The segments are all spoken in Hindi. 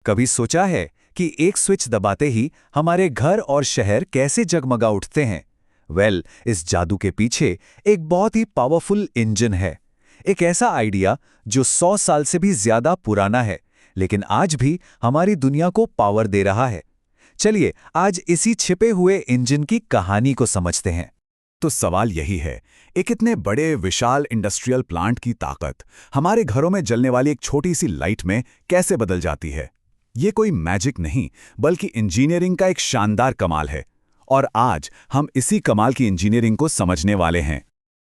कभी सोचा है कि एक स्विच दबाते ही हमारे घर और शहर कैसे जगमगा उठते हैं? इस जादू के पीछे एक बहुत ही पावरफुल इंजन है। एक ऐसा आइडिया जो 100 साल से भी ज्यादा पुराना है, लेकिन आज भी हमारी दुनिया को पावर दे रहा है। चलिए आज इसी छिपे हुए इंजन की कहानी को समझते हैं। तो सवाल यही है, एक इतने बड़े विशाल इंडस्ट्रियल प्लांट की ताकत हमारे घरों में जलने वाली एक छोटी सी लाइट में कैसे बदल जाती है? ये कोई मैजिक नहीं, बल्कि इंजीनियरिंग का एक शानदार कमाल है। और आज हम इसी कमाल की इंजीनियरिंग को समझने वाले हैं।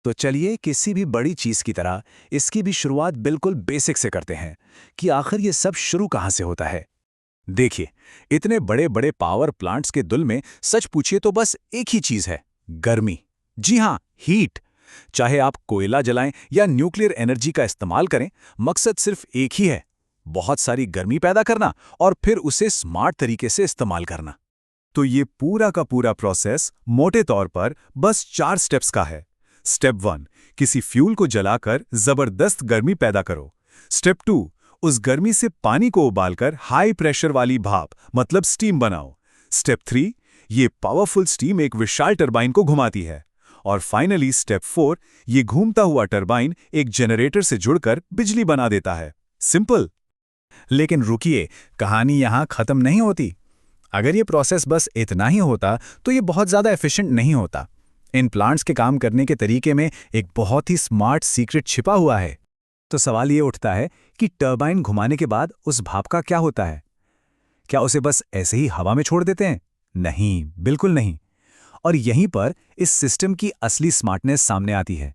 तो चलिए किसी भी बड़ी चीज की तरह इसकी भी शुरुआत बिल्कुल बेसिक से करते हैं कि आखिर ये सब शुरू कहां से होता है। देखिए, इतने बड़े बड़े पावर प्लांट्स के दुल में सच पूछिए तो बस एक ही चीज है, गर्मी। जी हाँ, हीट। चाहे आप कोयला जलाएं या न्यूक्लियर एनर्जी का इस्तेमाल करें, मकसद सिर्फ एक ही है, बहुत सारी गर्मी पैदा करना और फिर उसे स्मार्ट तरीके से इस्तेमाल करना। तो ये पूरा का पूरा प्रोसेस मोटे तौर पर बस 4 स्टेप्स का है। स्टेप 1, किसी फ्यूल को जलाकर जबरदस्त गर्मी पैदा करो। स्टेप 2, उस गर्मी से पानी को उबालकर हाई प्रेशर वाली भाप मतलब स्टीम बनाओ। स्टेप 3, ये पावरफुल स्टीम एक विशाल टरबाइन को घुमाती है। और फाइनली स्टेप 4, ये घूमता हुआ टरबाइन एक जनरेटर से जुड़कर बिजली बना देता है। सिंपल। लेकिन रुकिए, कहानी यहां खत्म नहीं होती। अगर ये प्रोसेस बस इतना ही होता तो ये बहुत ज़्यादा एफिशिएंट नहीं होता। इन प्लांट्स के काम करने के तरीके में एक बहुत ही स्मार्ट सीक्रेट छिपा हुआ है। तो सवाल ये उठता है कि टरबाइन घुमाने के बाद उस भाप का क्या होता है? क्या उसे बस ऐसे ही हवा में छोड़ देते हैं? नहीं, बिल्कुल नहीं। और यहीं पर इस सिस्टम की असली स्मार्टनेस सामने आती है।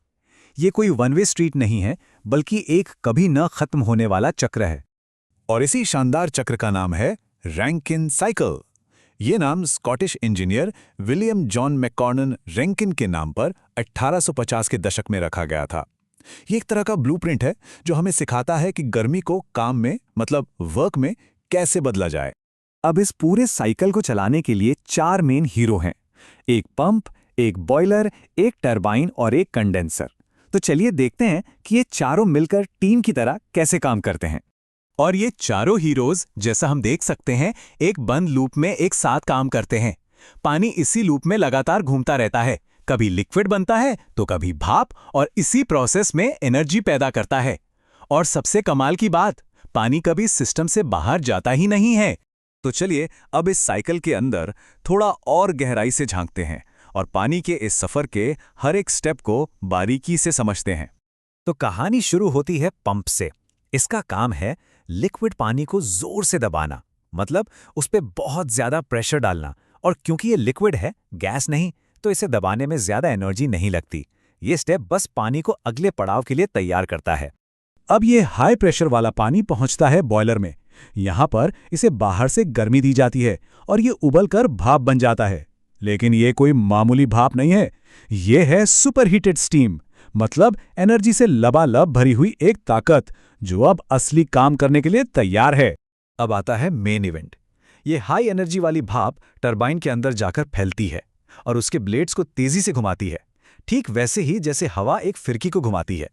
ये कोई वन वे स्ट्रीट नहीं है, बल्कि एक कभी न खत्म होने वाला चक्र है। और इसी शानदार चक्र का नाम है रैंकिन साइकिल। ये नाम Scottish engineer William John Macquorn Rankine के नाम पर 1850 के दशक में रखा गया था। ये एक तरह का ब्लूप्रिंट है जो हमें सिखाता है कि गर्मी को काम में मतलब वर्क में कैसे बदला जाए। अब इस पूरे साइकिल को चलाने के लिए 4 मेन हीरो हैं, एक पंप, एक बॉयलर, एक टरबाइन और एक कंडेंसर। तो चलिए देखते हैं कि ये चारों मिलकर टीम की तरह कैसे काम करते हैं। और ये चारों हीरोज, जैसा हम देख सकते हैं, एक बंद लूप में एक साथ काम करते हैं। पानी इसी लूप में लगातार घूमता रहता है, कभी लिक्विड बनता है तो कभी भाप, और इसी प्रोसेस में एनर्जी पैदा करता है। और सबसे कमाल की बात, पानी कभी सिस्टम से बाहर जाता ही नहीं है। तो चलिए अब इस साइकिल के अंदर थोड़ा और गहराई से झांकते हैं और पानी के इस सफर के हर एक स्टेप को बारीकी से समझते हैं। तो कहानी शुरू होती है पंप से। इसका काम है लिक्विड पानी को जोर से दबाना, मतलब उस पे बहुत ज्यादा प्रेशर डालना। और क्योंकि ये लिक्विड है, गैस नहीं, तो इसे दबाने में ज्यादा एनर्जी नहीं लगती। ये स्टेप बस पानी को अगले पड़ाव के लिए तैयार करता है। अब ये हाई प्रेशर वाला पानी पहुंचता है बॉयलर में। यहां पर इसे बाहर से गर्मी दी जाती है और ये उबलकर भाप बन जाता है। लेकिन ये कोई मामूली भाप नहीं है, ये है सुपरहीटेड स्टीम, मतलब एनर्जी से लबालब भरी हुई एक ताकत जो अब असली काम करने के लिए तैयार है। अब आता है मेन इवेंट। ये हाई एनर्जी वाली भाप टरबाइन के अंदर जाकर फैलती है और उसके ब्लेड्स को तेजी से घुमाती है, ठीक वैसे ही जैसे हवा एक फिरकी को घुमाती है।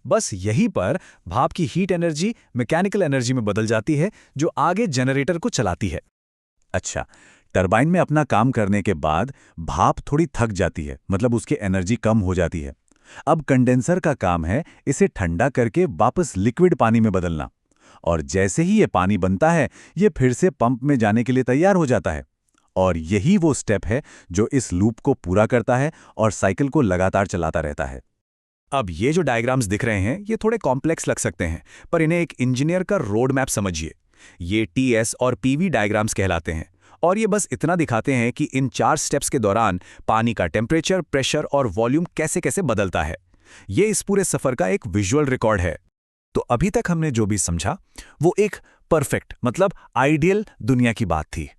बस यहीं पर भाप की हीट एनर्जी मैकेनिकल एनर्जी में बदल जाती है, जो आगे जनरेटर को चलाती है। अच्छा, टरबाइन में अपना काम करने के बाद भाप थोड़ी थक जाती है, मतलब उसकी एनर्जी कम हो जाती है। अब कंडेंसर का काम है इसे ठंडा करके वापस लिक्विड पानी में बदलना। और जैसे ही ये पानी बनता है, ये फिर से पंप में जाने के लिए तैयार हो जाता है। और यही वो स्टेप है जो इस लूप को पूरा करता है और साइकिल को लगातार चलाता रहता है। अब ये जो डायग्राम्स दिख रहे हैं, ये थोड़े कॉम्प्लेक्स लग सकते हैं, पर इन्हें एक इंजीनियर का रोड मैप समझिए। ये TS और PV डायग्राम्स कहलाते हैं। और ये बस इतना दिखाते हैं कि इन 4 स्टेप्स के दौरान पानी का टेम्परेचर, प्रेशर और वॉल्यूम कैसे कैसे बदलता है। ये इस पूरे सफर का एक विजुअल रिकॉर्ड है। तो अभी तक हमने जो भी समझा वो एक परफेक्ट मतलब आइडियल दुनिया की बात थी।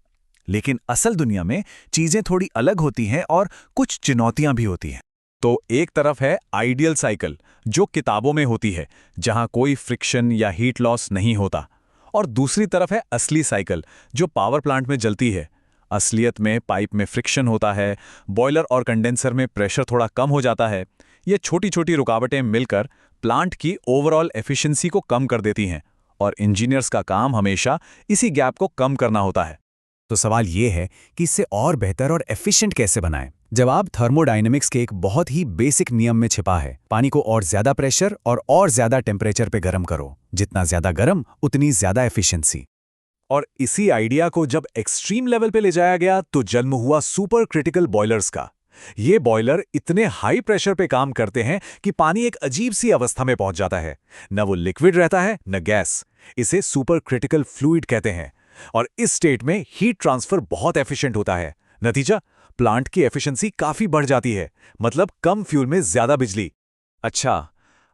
लेकिन असल दुनिया में चीजें थोड़ी अलग होती हैं और कुछ चुनौतियां भी होती हैं। तो एक तरफ है आइडियल साइकिल जो किताबों में होती है, जहां कोई फ्रिक्शन या हीट लॉस नहीं होता। और दूसरी तरफ है असली साइकिल जो पावर प्लांट में जलती है। असलियत में पाइप में फ्रिक्शन होता है, बॉयलर और कंडेंसर में प्रेशर थोड़ा कम हो जाता है। ये छोटी छोटी रुकावटें मिलकर प्लांट की ओवरऑल एफिशिएंसी को कम कर देती हैं और इंजीनियर्स का काम हमेशा इसी गैप को कम करना होता है। तो सवाल ये है कि इससे और बेहतर और एफिशिएंट कैसे बनाएं? जवाब थर्मोडायनेमिक्स के एक बहुत ही बेसिक नियम में छिपा है। पानी को और ज्यादा प्रेशर और ज्यादा टेम्परेचर पे गर्म करो। जितना ज्यादा गर्म उतनी ज्यादा एफिशिएंसी। और इसी आइडिया को जब एक्सट्रीम लेवल पे ले जाया गया तो जन्म हुआ सुपर क्रिटिकल बॉयलर्स का। ये बॉयलर इतने हाई प्रेशर पे काम करते हैं कि पानी एक अजीब सी अवस्था में पहुंच जाता है। न वो लिक्विड रहता है न गैस। इसे सुपर क्रिटिकल फ्लूइड कहते हैं। और इस स्टेट में हीट ट्रांसफर बहुत एफिशिएंट होता है। नतीजा, प्लांट की एफिशिएंसी काफी बढ़ जाती है। मतलब कम फ्यूल में ज्यादा बिजली। अच्छा,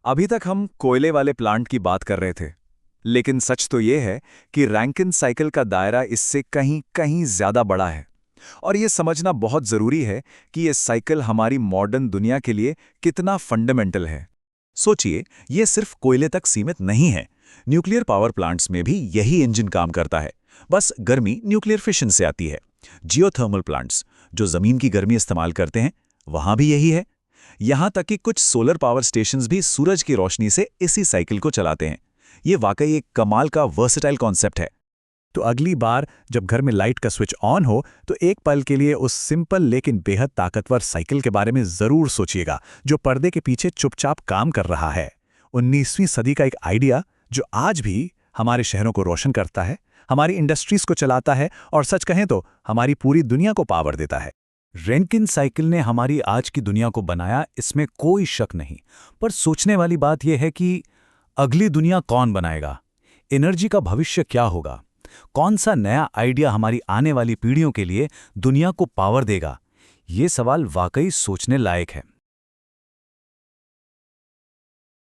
अभी तक हम कोयले वाले प्लांट की बात कर रहे थे, लेकिन सच तो ये है कि रैंकिन साइकिल का दायरा इससे कहीं ज्यादा बड़ा है। और ये समझना बहुत जरूरी है कि ये साइकिल हमारी मॉडर्न दुनिया के लिए कितना फंडामेंटल है। सोचिए, ये सिर्फ कोयले तक सीमित नहीं है। न्यूक्लियर पावर प्लांट्स में भी यही इंजन काम करता है, बस गर्मी न्यूक्लियर फिशन से आती है। जियोथर्मल प्लांट्स, जो जमीन की गर्मी इस्तेमाल करते हैं, वहां भी यही है। यहां तक कि कुछ सोलर पावर स्टेशंस भी सूरज की रोशनी से इसी साइकिल को चलाते हैं। ये वाकई एक कमाल का वर्सेटाइल कॉन्सेप्ट है। तो अगली बार जब घर में लाइट का स्विच ऑन हो तो एक पल के लिए उस सिंपल लेकिन बेहद ताकतवर साइकिल के बारे में जरूर सोचिएगा, जो पर्दे के पीछे चुपचाप काम कर रहा है। 19वीं सदी का एक आइडिया जो आज भी हमारे शहरों को रोशन करता है, हमारी इंडस्ट्रीज को चलाता है और सच कहें तो हमारी पूरी दुनिया को पावर देता है। रैंकिन साइकिल ने हमारी आज की दुनिया को बनाया, इसमें कोई शक नहीं। पर सोचने वाली बात यह है कि अगली दुनिया कौन बनाएगा? एनर्जी का भविष्य क्या होगा? कौन सा नया आइडिया हमारी आने वाली पीढ़ियों के लिए दुनिया को पावर देगा? ये सवाल वाकई सोचने लायक है।